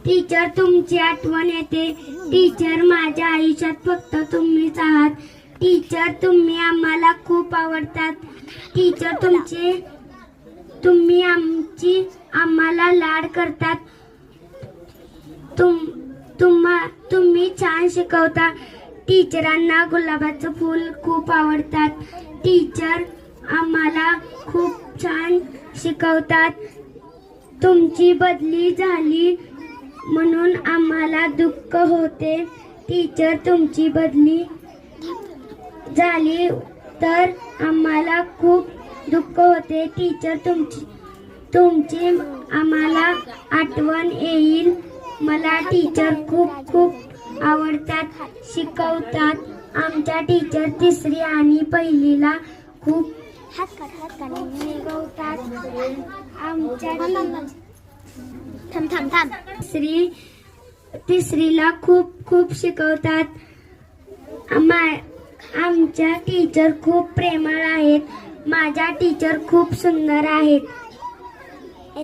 Teacher तुमची आठवण येते. टीचर माझ्या आयुष्यात फक्त तुम्हीच आहात. टीचर तुम्ही आम्हाला खूप आवडतात. टीचर तुम्ही आम्हाला लाड करतात. तुम्ही छान शिकवता. टीचरांना गुलाबाचं फूल खूप आवडतात. टीचर आम्हाला खूप छान शिकवतात. तुमची बदली झाली म्हणून आम्हाला दुःख होते. टीचर तुमची बदली झाली तर आम्हाला खूप दुःख होते. टीचर तुमची आम्हाला आठवण येईल. मला टीचर खूप आवडतात, शिकवतात. आमच्या टीचर 3री आणि 1लीला खूप शिकवतात. आमच्या 3रीला खूप शिकवतात. आमच्या टीचर खूप प्रेमळ आहेत. माझ्या टीचर खूप सुंदर आहेत.